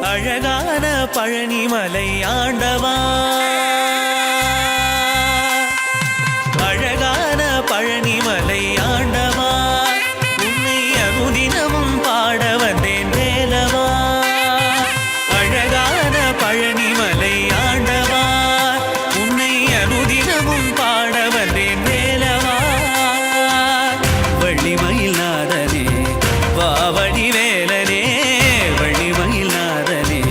அழகான பழனிமலை ஆண்டவா, அழகான பழனிமலை ஆண்டவா, உன்னை அனுதினமும் பாட வந்தேன் வேலவா. அழகான பழனிமலை ஆண்டவா, உன்னை அனுதினமும் பாட வந்தேன் வேலவா. வள்ளிமயில் நாதனே வாவடி வேலனே, வள்ளிமயில் நாதனே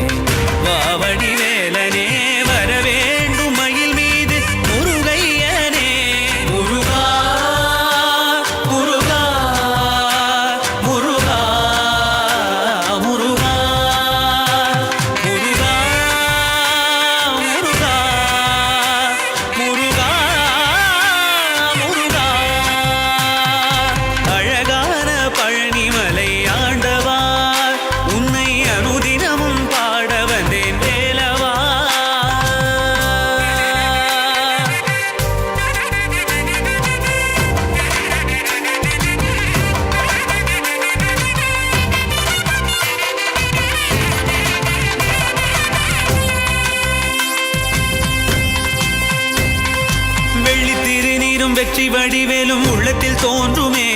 வாவடி வேலனே, வர வேண்டும் மயில் மீது முருகையனே. முருகா முருகா முருகா முருகா முருகா முருகா முருகா முருகா. அழகான பழனிமலை ஆண்டவா, உன்னை அனுதினமும் பாட வந்தேன் வேலவா. வெள்ளி திருநீரும் வெற்றி வடிவேலும் உள்ளத்தில் தோன்றுமே,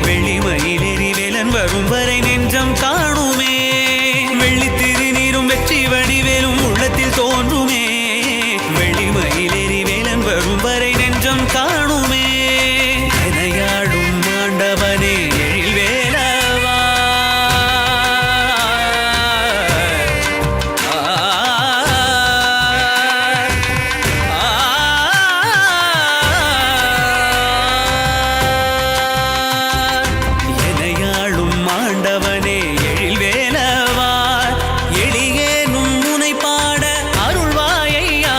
வெள்ளிமயிலேறி வேலன் வரும் வரை நெஞ்சம் காணுமே. வெள்ளி திருநீரும் வெற்றி வடிவேலும் உள்ளத்தில் தோன்றுமே, வெள்ளிமயிலேறி வேலன் வரும் வரை நெஞ்சம் காணுமே. எனையாடும் ஆண்டவனே எழில் வேலவா, எனையாளும் ஆண்டவனே எழில் வேலவா, எளியேனும் முனை பாட அருள்வாயையா,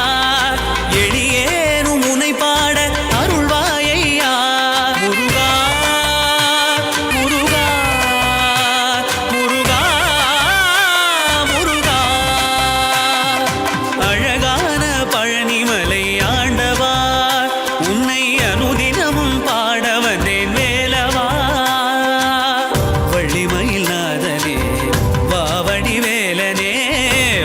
எளியேனும் முனை பாட அருள்வாயையா. முருகா முருகா முருகா முருகா. அழகான பழனிமலை ஆண்டவா, உன்னை அனுதினமும் பாட வந்தேன் வேலவா. வள்ளிமயில் நாதனே வாவடி வேலனே,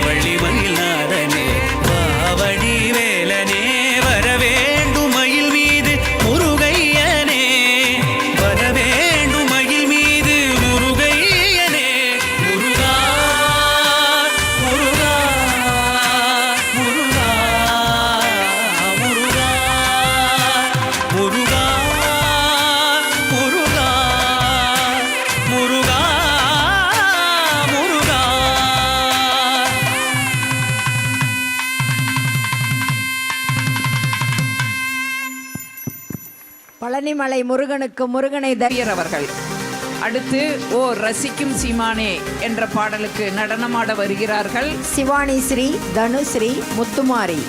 வள்ளிமயில் நாதனே வாவடி வேலனே, வர வேண்டும் மயில் மீது முருகையனே, வர வேண்டும் மயில் மீது முருகையனே. முருகா முருகா முருகா முருகா முருகா முருகா முருகா முருகா. பழனிமலை முருகனுக்கு முருகனை ஐயர் அவர்கள் அடுத்து ஓ ரசிக்கும் சீமானே என்ற பாடலுக்கு நடனமாட வருகிறார்கள். சிவானி ஸ்ரீ, தனுஸ்ரீ, முத்துமாரி.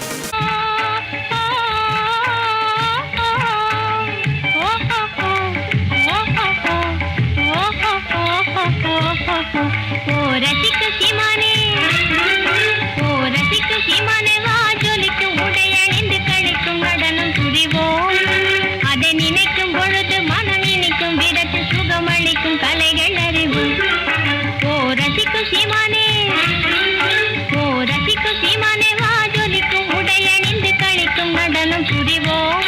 ஓ ரசிக்க சீமானே, ஓ ரசிக்க சீமானே, வா ஜொலிக்கும் உடை அணிந்து கழிக்கும் நடனம் புரிவோம். அதை நினைக்கும் பொழுது மனம் இனிக்கும், விடத்து சுகமளிக்கும் கலைகள் அறிவோம். ஓ ரசிக்க சீமானே, ஓ ரசிக்க சீமானே, வா ஜொலிக்கும் உடை அணிந்து கழிக்கும் நடனம் புரிவோம்.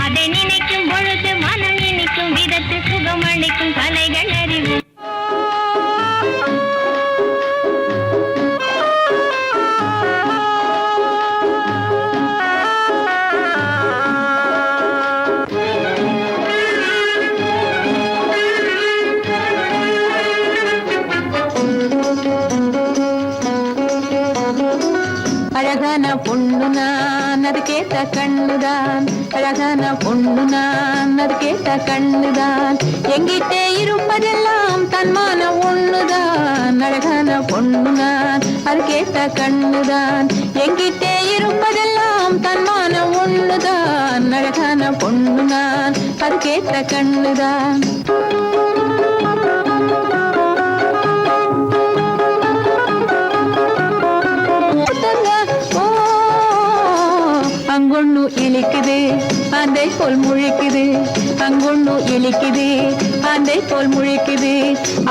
அதை நினைக்கும் பொழுது மனம் இனிக்கும், விடத்து சுகமளிக்கும் கலைகள் அறிவோம். அழகான பொண்ணு நான், அது கேட்ட கண்ணுதான், அழகான பொண்ணு நான், அது கேட்ட கண்ணுதான், எங்கிட்டே இருப்பதெல்லாம் தன்மான ஒண்ணுதான். அழகான பொண்ணு நான், அது கேட்ட கண்ணுதான், எங்கிட்டே இருப்பதெல்லாம் தன்மான ஒண்ணுதான். அழகான பொண்ணு நான், அது கேட்ட கண்ணுதான். அங்கொண்ணு இழிக்குது அந்த போல் முழிக்குது, அங்கொண்ணு இழிக்குது அந்த போல் முழிக்குது.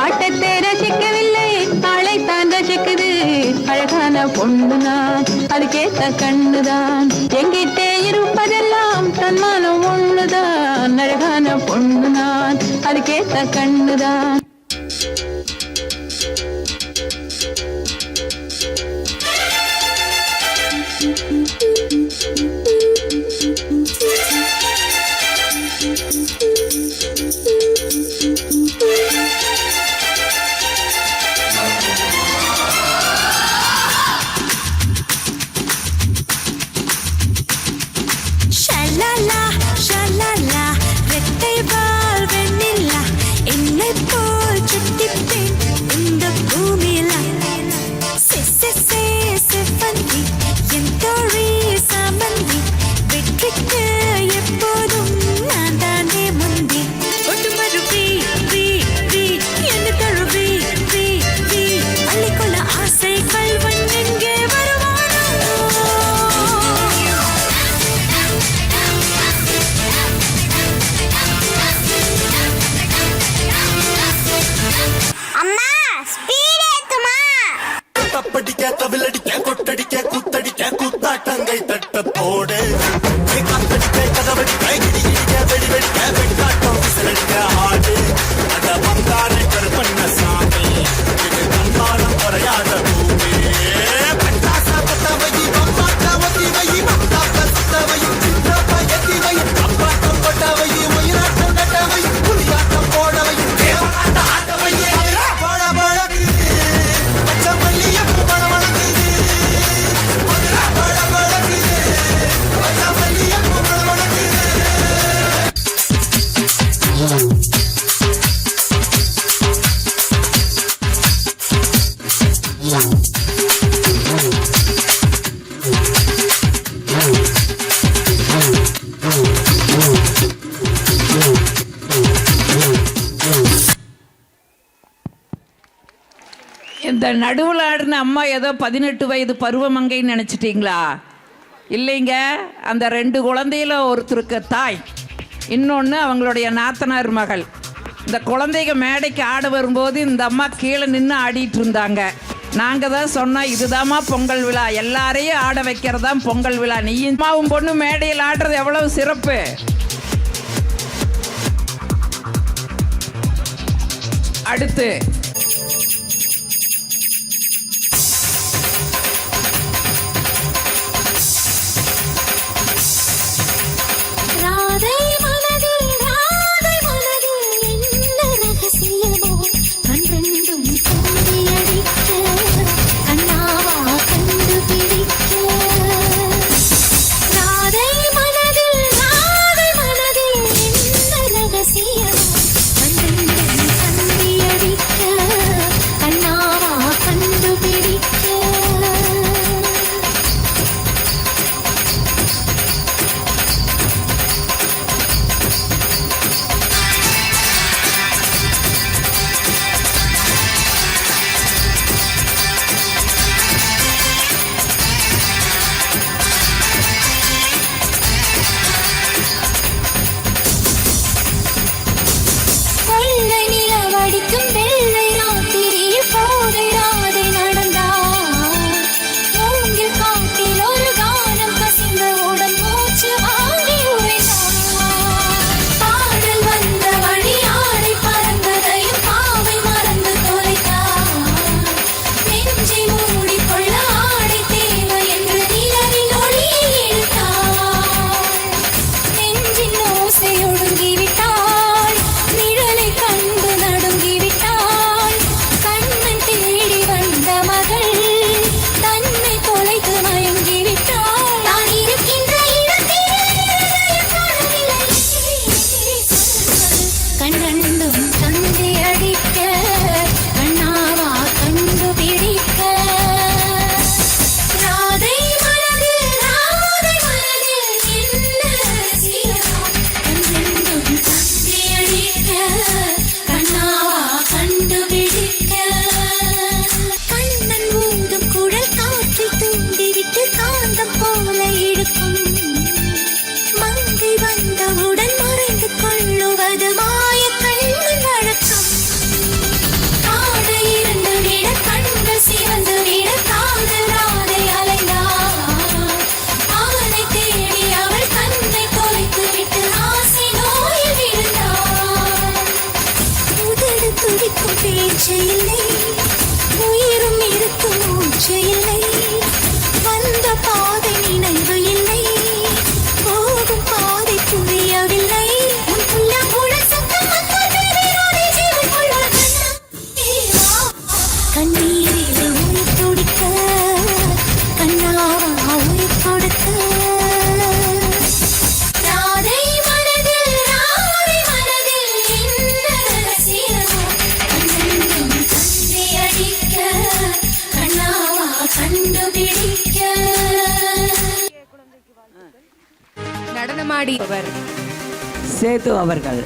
ஆட்டத்தை ரசிக்கவில்லை, ஆளைத்தான் ரசிக்குது. கேத்த கண்ணுதான். எங்கிட்டே இருப்பதெல்லாம் தன்மானம் ஒண்ணுதான். அழகான பொண்ணு நான், அது கேத்த கண்ணுதான். ஷலலா ஷலலா ரெட்டை வால் வெண்ணிலா என்னை போல் சுட்டிப்பேன் இந்த பூமியில செவ்வந்தி என் தோழி சாமந்தி வெற்றிக்கு எப்போதும் நான் தானே முந்தி ஒட்டு மறுபி வி வி என்ன தழுவி வி வி அள்ளிக்கொள்ள ஆசை கல்வன் எங்கே வருவானோ. அம்மா ஸ்பீட் ஏத்துமா. தப்படிக்க தவிலடிக்க கொட்டடிக்க குத்தடிக்க குத்தாட்டங்கை தட்ட போடு காத்தடிக்க கதவடிக்க இடி இடிக்க வெடி வெடிக்க வெட்டாட்டம் விசிலடிக்க ஆடு அத வந்தானே கருப்பண்ண சாமி இது தன்மானம் குறையாத பூமி பட்டாச பத்தவை பம்பாட்ட ஒத்தி வை பம்பாட்ட சுத்தவை சின்னப்ப எத்தி வை அப்பாட்டம் கொட்டவை மயிலாட்டம் கட்டவை புலியாட்டம் போடவை தேவனாட்ட ஆட்டவை பழ பழக்கு இந்த நடுவில் ஆடின அம்மா ஏதோ 18 வயது பருவமங்கைன்னு நினச்சிட்டிங்களா? இல்லைங்க, அந்த 2 குழந்தையில ஒருத்தருக்கு தாய், இன்னொன்று அவங்களுடைய நாத்தனார் மகள். இந்த குழந்தைங்க மேடைக்கு ஆட வரும்போது இந்த அம்மா கீழே நின்று ஆடிட்டு இருந்தாங்க. நாங்கள் தான் சொன்னோம், இதுதாம்மா பொங்கல் விழா, எல்லாரையும் ஆட வைக்கிறதான் பொங்கல் விழா, நீயும் அம்மாவும் பொண்ணு மேடையில் ஆடுறது எவ்வளவு சிறப்பு. அடுத்து ராதை மனதில் என்ன ரகசியமோ கண்டெண்டும் தோண்டியடிக்க கண்ணாவா கண்டுபிடிக்க. ராதை மனதில் என்ன ரகசியமோ கண்டெண்டும் தோண்டியடிக்க பேச்சு இல்லை, உயிரும் இருக்கும் மூச்சு இல்லை, வந்த பாதை நினைவு இல்லை, போகும் பாதை புரியவில்லை. உன் புல்லாங்குழல் சத்தம் வந்தால் வேறொரு ஜீவன் கொள்வார். கண்ணீரில் உயிர் துடிக்க, கண்ணாவா உயிர் கொடுக்க. ராதை மனதில் என்ன ரகசியமோ, கண்ணெங்கும் தந்தி அடிக்க, கண்ணாவா கண்டுபிடிக்க. நடனமாடியவர் சேது அவர்கள்.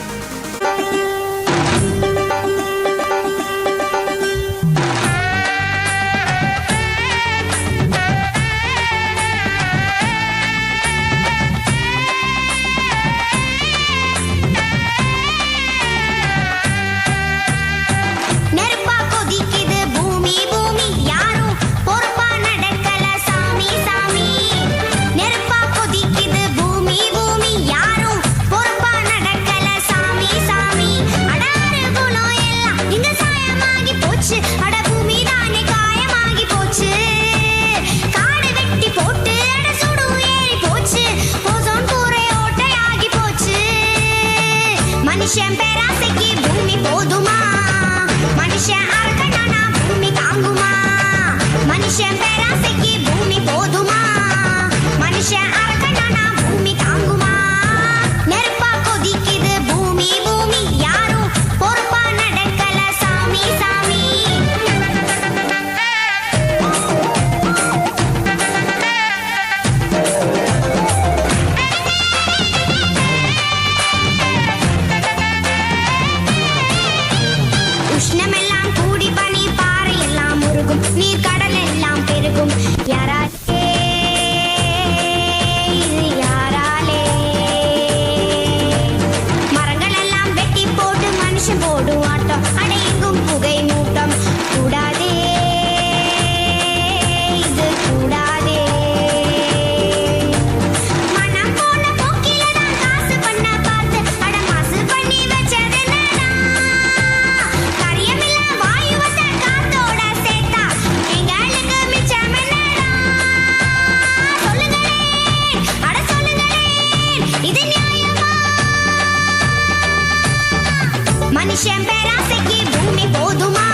நெருப்பா கொதிக்குது பூமி பூமி, யாரும் பொறுப்பா நடக்கல சாமி சாமி. நெருப்பா கொதிக்குது பூமி பூமி, யாரும் பொறுப்பா நடக்கல சாமி சாமி. அடாறு குணம் எல்லாம் இங்க சாயமாகி போச்சு, அட பூமி தானே காயமாகி போச்சு. காடு வெட்டி போட்டு அட சுடு ஏறி போச்சு, ஓசோன் கூரை ஓட்டையாகி போச்சு. மனுஷன் பேராசைக்கு பூமி போதுமா, மனுஷன் அறக்கணும்னா பூமி தாங்குமா. மனுஷன் பேராசைக்கு பூமி போதுமா, மனுஷன் அறக்கணும்னா பூமி தாங்குமா. நெருப்பா கொதிக்குது பூமி பூமி, யாரும் பொறுப்பா நடக்கல சாமி சாமி. உஷ்ணமெல்லாம் கூடி பனி பாறை எல்லாம் உருகும், நீர் கடல் எல்லாம் பெருகும். யாராலே இது யாராலே? மரங்கள் எல்லாம் வெட்டி போட்டு மனுஷன் போடும் ஆட்டம், அடையெங்கும் புகை மூட்டம். கூடாதே இது கூடாதே. மனம் போன போக்கில தான் காசு பண்ண பார்த்து அட மாசு பண்ணி வச்சதென்னடா? கரியமில்ல வாயுவத்தை காத்தோட சேர்த்தா எங்களுக்கு மிச்சம் என்னடா? சொல்லுங்களேன், அட சொல்லுங்களேன், இது நியாயமா? மனுஷன் பேராசைக்கு பூமி போதுமா,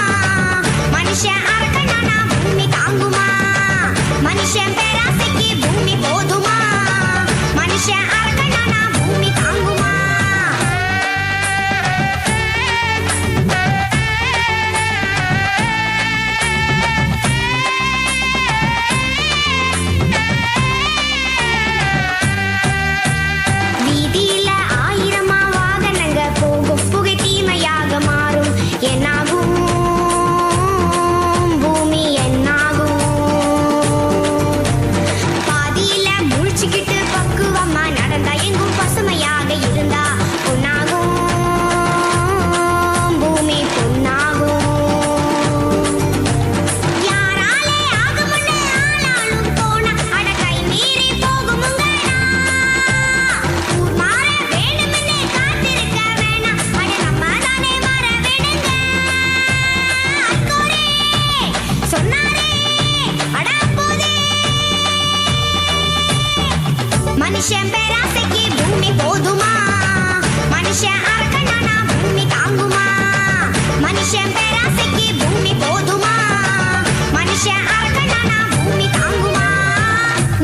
மனுஷன் அறக்கணும்னா பூமி தாங்குமா. மனுஷன் பேராசைக்கு பூமி போதுமா, மனுஷன் அறக்கணும்னா பூமி தாங்குமா. வீதியில ஆயிரமா வாகனங்க போகும், புகை தீமையாக மாறும். என்னாகும் பூமி என்னாகும்? பாதியில முழிச்சுக்கிட்டு பக்குவமா நடந்தா, எங்கும் பசுமையாக இருந்தா பொன்னாகும் பூமி பொன்னாகும். யாராலே ஆகும்னு ஆனாலும் போனா அட கை மீறி போகுமுங்கடா. ஊர் மாற வேணும்னு காத்திருக்க வேணாம், அட நம்ம தானே மாற வேணுங்க. அக்கோரே சொன்னாரே அட அப்போதே. மனுஷன் பேராசைக்கு பூமி போதுமா, மனுஷன் அறக்கணும்னா பூமி தாங்குமா. மனுஷன் பேராசைக்கு பூமி போதுமா, மனுஷன் அறக்கணும்னா பூமி தாங்குமா.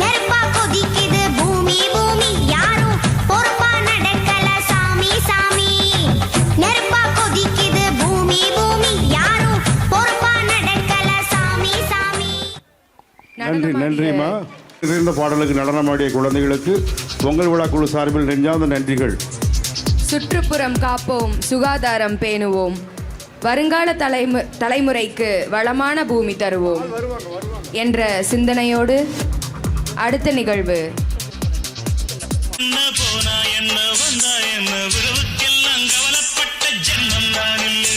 நெருப்பா கொதிக்குது பூமி பூமி, யாரும் பொறுப்பா நடக்கல சாமி சாமி. நெருப்பா கொதிக்குது பூமி பூமி, யாரும் பொறுப்பா நடக்கல சாமி சாமி. நன்றிம்மா. இந்த பாடலுக்கு நடனமாடிய குழந்தைகளுக்கு பொங்கல் விழா குழு சார்பில் நெஞ்சார்ந்த நன்றிகள். சுற்றுப்புறம் காப்போம், சுகாதாரம் பேணுவோம், வருங்கால தலைமுறைக்கு வளமான பூமி தருவோம் என்ற சிந்தனையோடு அடுத்த நிகழ்வு. என்ன போனா என்ன வந்தா என்ன, உறவுக்கெல்லாம் கவலைப்பட்ட ஜென்மம் நான் இல்லை.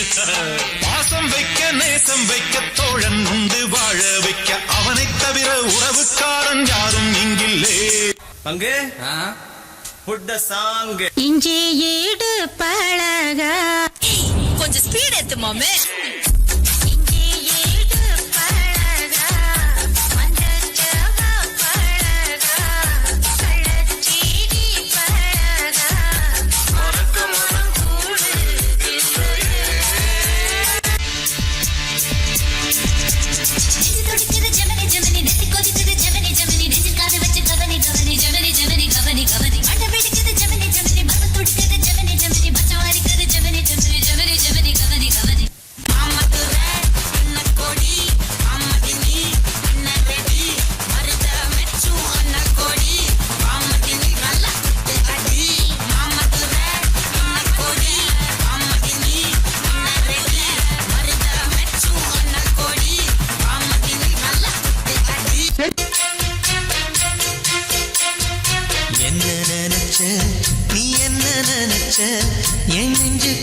பாசம் வைக்க நேசம் வைக்க தோழன் உண்டு, வாழ வைக்க அவனைத் தவிர உறவுக்காரன் யாரும் இங்கில்லே. பங்கு புட்ட சாங் இஞ்சி ஈடு பழக கொஞ்சம் ஸ்பீட் ஏத்து மாமே.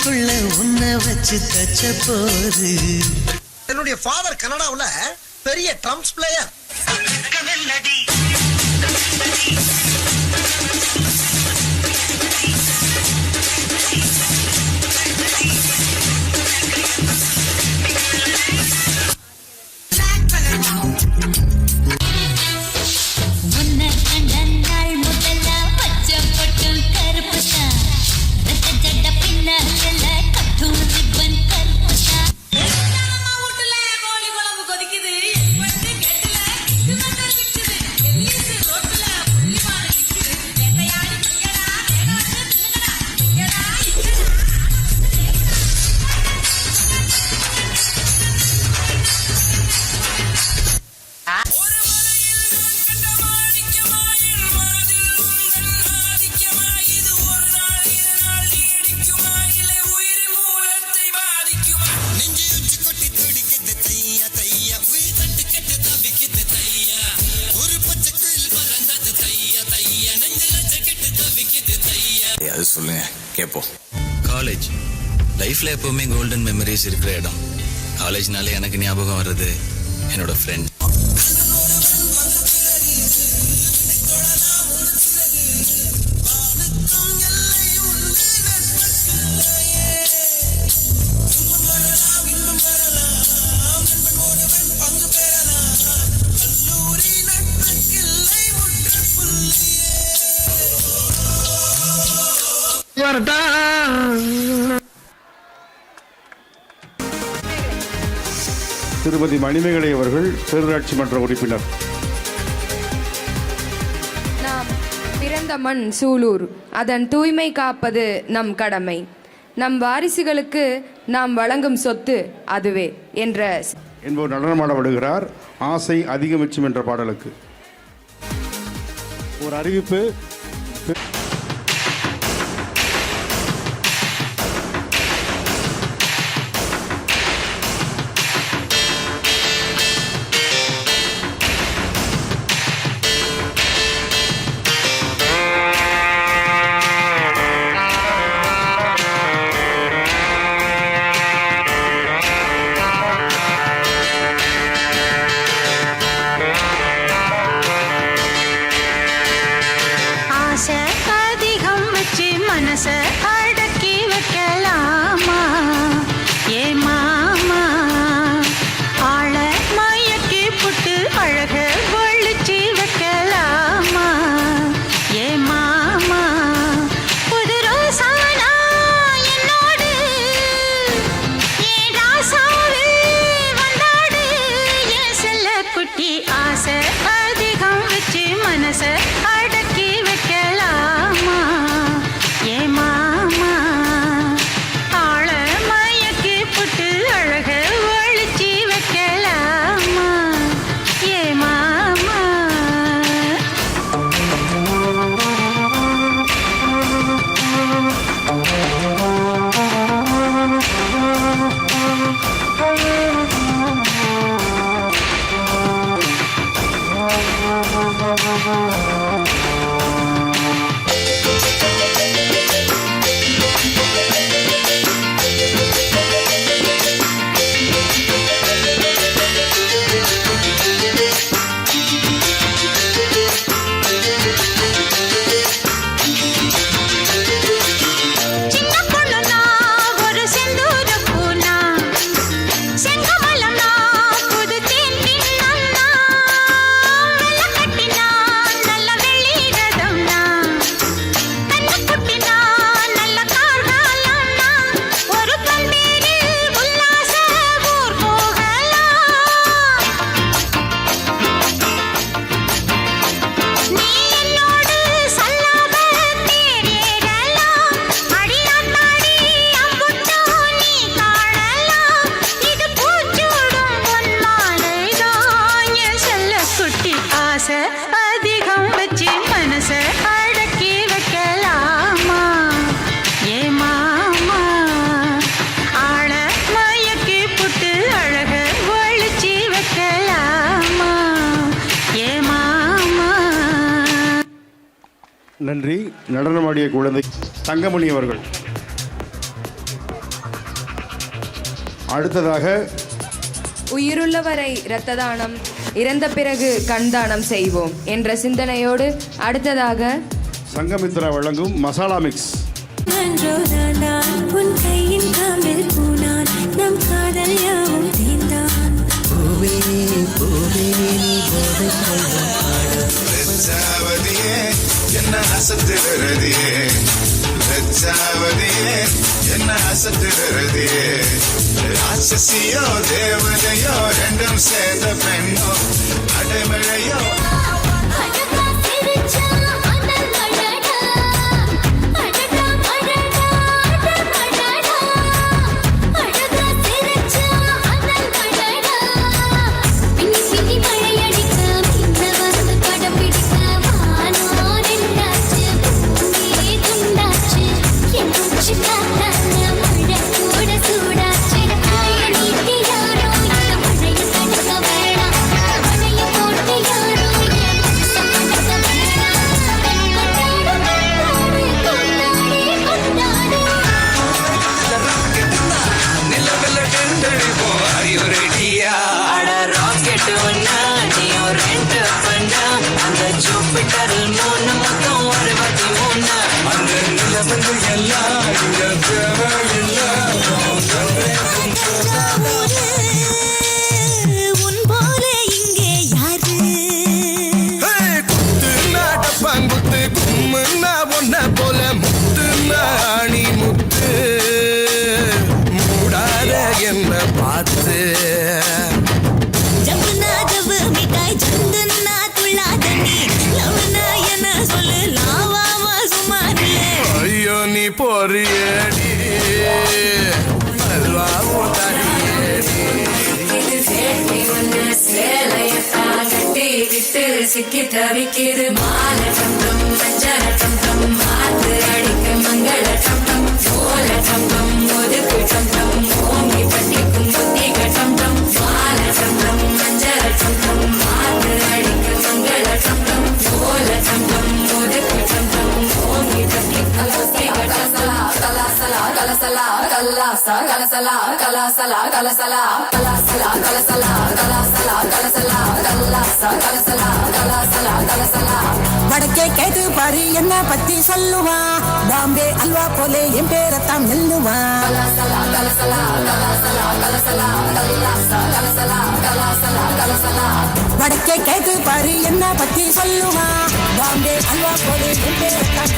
நெஞ்சுக்குள்ள உன்னை வச்சு தச்ச போது. என்னுடைய ஃபாதர் கனடாவுல பெரிய ட்ரம்ஸ் பிளேயர். உன்னை கண்ட நாள் முதல்ல பச்சை பட்டும் கருப்பு தான் ரெட்ட ஜட பின்னால கட்டும் ரிப்பன் கருப்பு தான். வீட்டுல கோழி குழம்பு கொதிக்குது கெட்டல ரோட்டுல புள்ளிமாடு நிக்குது வேட்டையாடி திங்கடா திங்கடா அது சொல்லுங்க கேட்போம். காலேஜ் லைஃப்ல எப்பவுமே கோல்டன் மெமரிஸ் இருக்கிற இடம். காலேஜ்னாலே எனக்கு ஞாபகம் வர்றது என்னோட ஃப்ரெண்ட். திருமதி மணிமேகலை அவர்கள் பேரூராட்சி மன்ற உறுப்பினர். நாம் பிறந்த மண் சூலூர், அதன் தூய்மை காப்பது நம் கடமை. நம் வாரிசுகளுக்கு நாம் வழங்கும் சொத்து அதுவே என்பவர் நடனமாட விடுகிறார். ஆசை அதிகமிச்சும் என்ற பாடலுக்கு ஒரு அறிவிப்பு. மனச அடக்கி வைக்கலாமா ஏ மாமா, ஆள மயக்கி புட்டு அழக ஒழிச்சு வைக்கலாமா ஏ மாமா. புது ரோசானா என்னோடு ஏ ராசாவே வந்தாடு என் செல்ல குட்டி. ஆசை அதிகம் வச்சு மனச அடக்கி வைக்கலாமா ஏ மாமா, ஆள மயக்கி புட்டு அழக ஒழிச்சு வைக்கலாமா ஏ மாமா. அதிகம் வச்சு மனச அடக்கி வைக்கலாமா ஏ மாமா, ஆள மயக்கி புட்டு அழக ஒழிச்சு வைக்கலாமா ஏ மாமா. நன்றி. நடனமாடிய குழந்தை தங்கமணி அவர்கள். அடுத்ததாக உயிருள்ளவரை இரத்த தானம், இறந்த பிறகு கண் தானம் செய்வோம் என்ற சிந்தனையோடு அடுத்ததாக சங்கமித்ரா வழங்கும் மசாலா மிக்ஸ். உன் கையின் காம்பில் பூனான் நம் காதல் யாவும் தீர்ந்தான். என்ன அசத்துறதியே லஜ்ஜாவதியே என்ன அசத்துறதியே ராட்சசியோ தேவதையோ ரெண்டும் சேர்ந்த பெண்ணோ அடைமழையோ சிக்கி தவிக்கிது மால சம்பம் மஞ்சள சம்பம் மாத்து அடிக்க மங்கள சம்பம் சோல சம்பம் ஒதுக்கு சம்பம் ஓங்கி பட்டிக்கும் புத்திக சம்பம் மால சம்பம் மஞ்சள சம்பம் மாத்து அடிக்க மங்கள சம்பம் சோல சம்பம் ஒதுக்கு சம்பம் ஓங்கி பட்டிக்கும் புத்திக சம்பம் கலசலா கலசலா கலாசா கலசலா கலாசலா கலசலா கலாசலா கலசலா கலாசலா கலசலா கலாசா கலசலா கலாசலா கலசலா. வடக்கே கேட்டு பாரு என்ன பத்தி சொல்லுவா, பாம்பே அல்வா போலே என் பேரத்தான் மெல்லுவா. கலாசலா கலசலா கலாசலா கலசலா கலாசா கலசலா கலாசலா கலசலா. வடக்கே கேட்டு பாரு என்ன பத்தி சொல்லுவா, பாம்பே அல்வா போலே என் பேரத்தான்.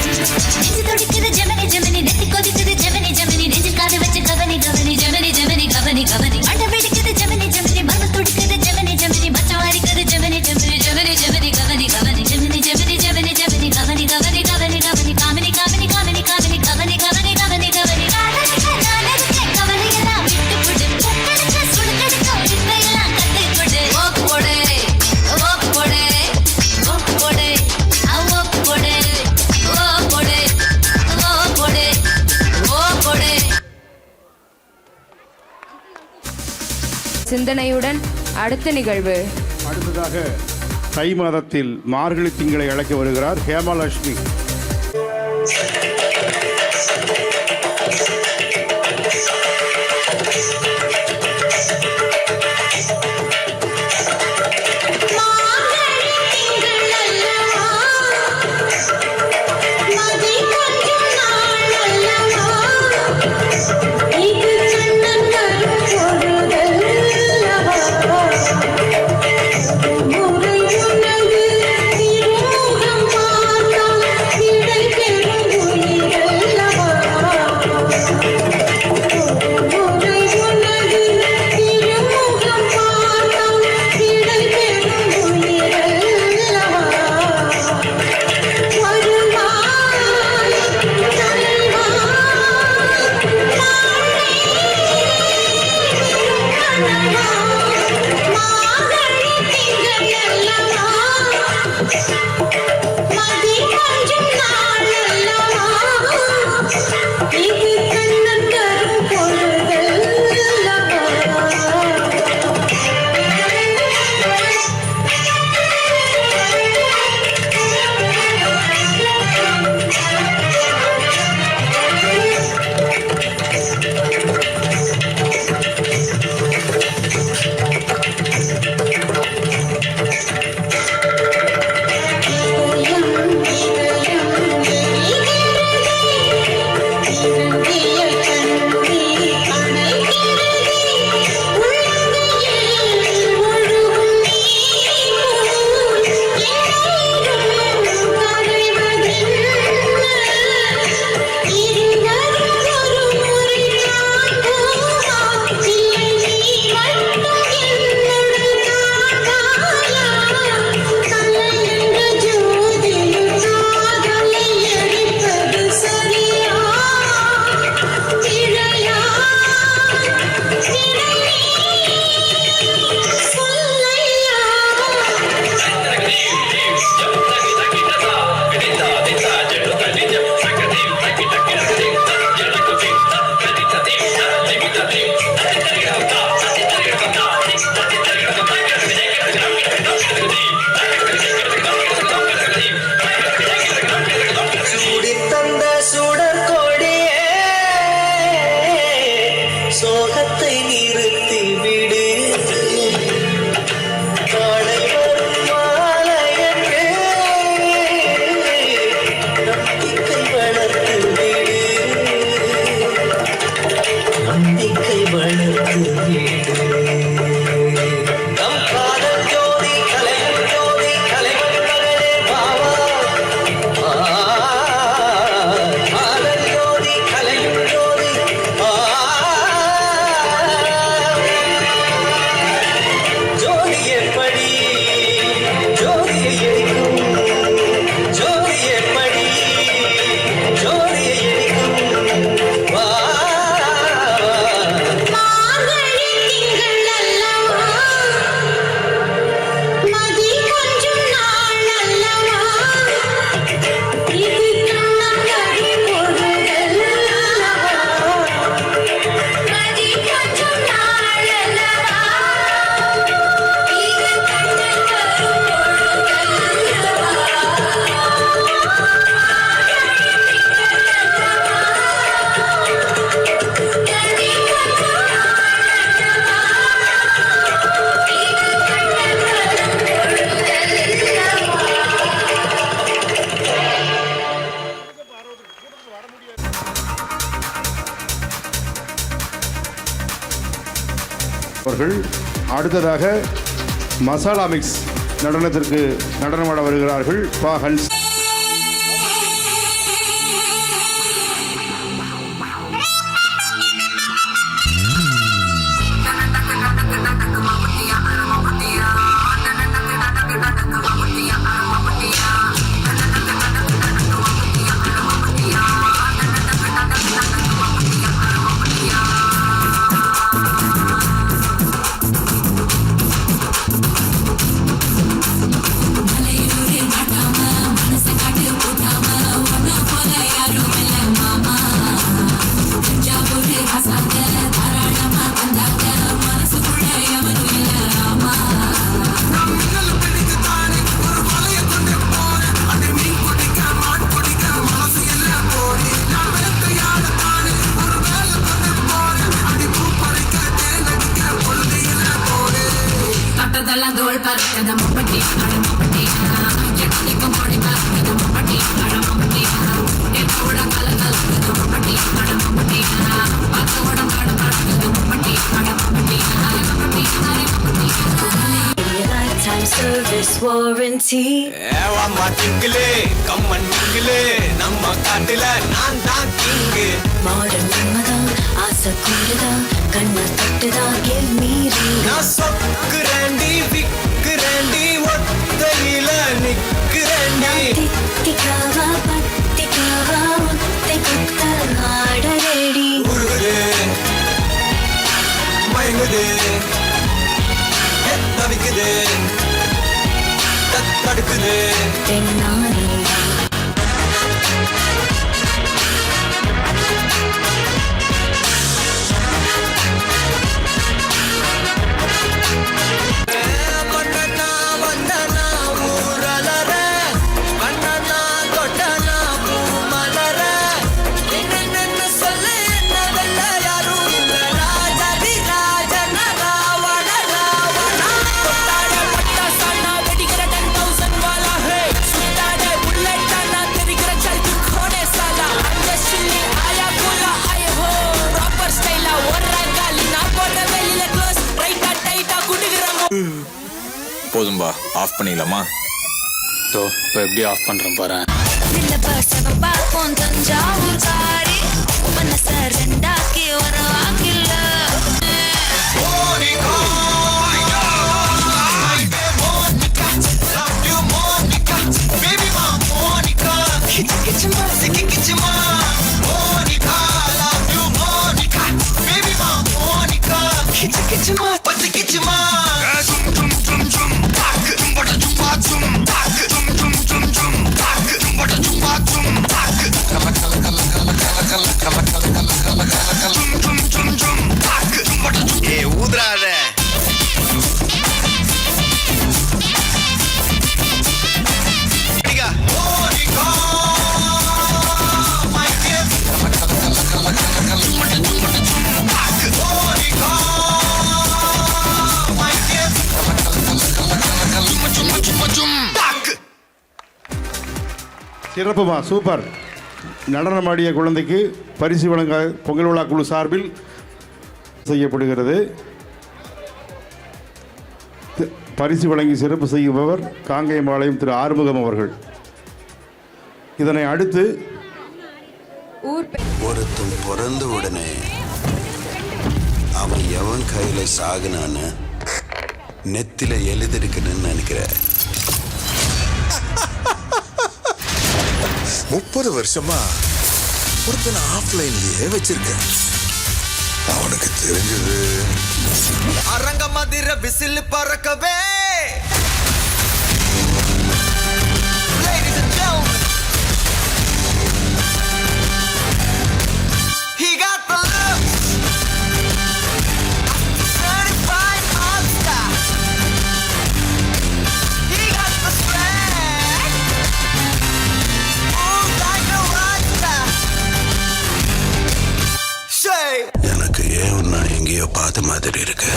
நெஞ்சு துடிக்குது ஜெமினி ஜெமினி, நெத்தி கொதிக்குது ஜெமினி ஜெமினி, நெஞ்சு காது வச்சு கவனி கவனி ஜெமினி ஜெமினி கவனி கவனி. அட வெடிக்குது ஜெமினி ஜெமினி, மனு துடிக்குது ஜெமினி ஜெமினி, மச்சம் அரிக்குது ஜெமினி ஜெமினி ஜெமினி ஜெமினி கவனி கவனி ஜெமினி ஜெமினி ஜெமினி ஜெமினி கவனி கவனி கவனி கவனி காமினி காமினி காமினி காமினி கவனி கவனி கவனி கவனி. கவனி எல்லாம் விட்டு போடு, கடுக்க சுடுக்கடுக்க உண்மையெல்லாம் கத்து கொடு. ஓக்கு போடு ஓக்கு போடு ஓக்கு போடு ஓக்கு போடு ஓ போடு ஓ போடு ஓ போடு. சிந்தனையுடன் அடுத்த நிகழ்வு. அடுத்ததாக தை மாதத்தில் மார்கழி திங்களை அழைக்க வருகிறார் ஹேமலட்சுமி. முறை உனது திருமுகம் பார்த்தால் அவர்கள். அடுத்ததாக மசாலா மிக்ஸ் நடனத்திற்கு நடனமாட வருகிறார்கள் பா ஹன்ஸ். Service warranty. நம்ம காட்டுல நான் தான் கிங்கு. மாடர்ன் நம்மதான் ஆசை கூடுதான் கண்ணை தட்டுதான் give me real. நான் சொக்குறேண்டி விக்குறேண்டி ஒத்தையில நிக்குறேண்டி. தித்திக்காவா பத்திக்காவா ஒத்தை குத்த ஆடரேடி. உருகுது மயங்குது தவிக்குது தடுக்குது. பெண்ணானேடா போதும்பா, ஆஃப் பண்ணிடலாமா? ஸோ இப்போ எப்படி ஆஃப் பண்ணுறேன் பாரு. தஞ்சாவூர் காரி மனச ரெண்டாக்கி ஒரு வாக்கில்ல ஊதுறாத சிறப்புமா, சூப்பர். நடனமாடிய குழந்தைக்கு பரிசு வழங்க பொங்கல் விழா குழு சார்பில் செய்யப்படுகிறது. பரிசு வழங்கி சிறப்பு செய்பவர் காங்கேயம்பாளையம் திரு ஆறுமுகம் அவர்கள். இதனை அடுத்து ஒருத்தன் பிறந்த உடனே அவன் எவன் கையில சாகுனான்னு நெத்தில எழுதிருக்கணும்னு நினைக்கிறேன். 30 வருஷமா ஒருத்தனை ஆஃப்லைன்லயே வச்சிருக்கேன். அவனுக்கு தெரிஞ்சது அரங்க மதிர whistle பறக்கவே. Ladies and gentlemen, he got the looks, certified all-star. He got the swag, moves like a rockstar. Say, எனக்கு ஏன் நான் எங்கேயோ பார்த்த மாதிரி இருக்கு.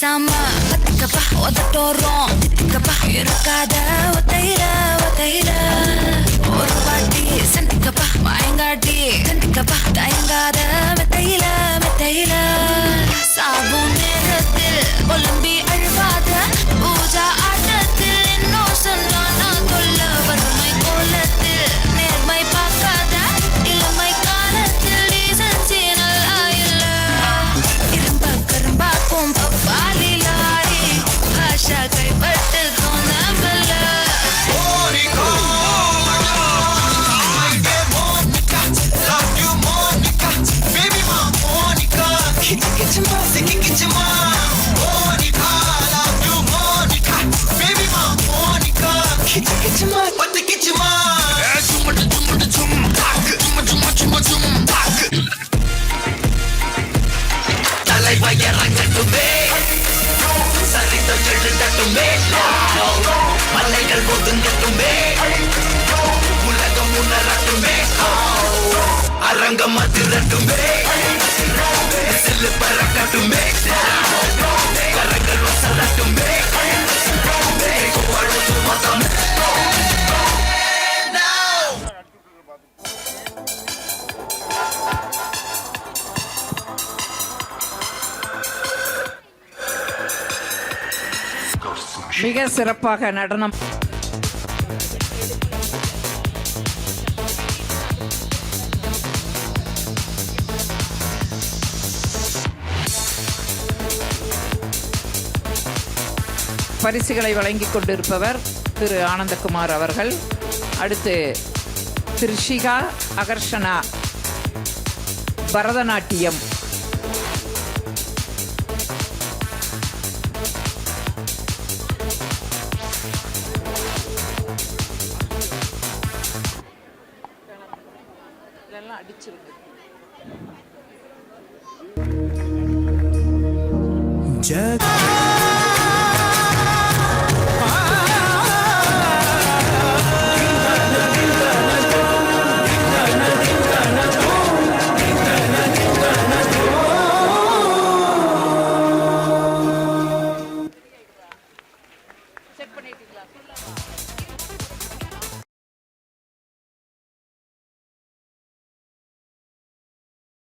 பேசாம பத்துக்கப்பா உதட்டோரம் திட்டுக்கப்பா இருக்காத ஒத்தையில ஒத்தையில ஒரு வாட்டி சந்திக்கப்பா மாயங்காட்டி கண்டிக்கப்பா தயங்காத மெத்தையில மெத்தையில சாகும் நேரத்தில் ஒலிம்பி அழுவாத பூஜா ஆட்டத்தில் இன்னும் சொன்னானா தொல்ல வறுமை கோலத்தில் நேர்மை பார்க்காத இளமை காலத்தில் டீசன்சி நல்லா இல்ல இரும்ப கரும்பாக்கும் பப்பாலி லாரி பாஷா கைப்பட்டுக்கும் நம்பல மலைகள் ஒதுங்கட்டுமே உலகம் உணரட்டுமே அரங்கம் அதிரட்டுமே செல்லு பறக்கட்டுமே கரங்கள் வசரட்டுமே மிக சிறப்பாக நடனம். பரிசுகளை வழங்கிக் கொண்டிருப்பவர் திரு ஆனந்தகுமார் அவர்கள். அடுத்து திருஷிகா அகர்ஷனா பரதநாட்டியம். ஜக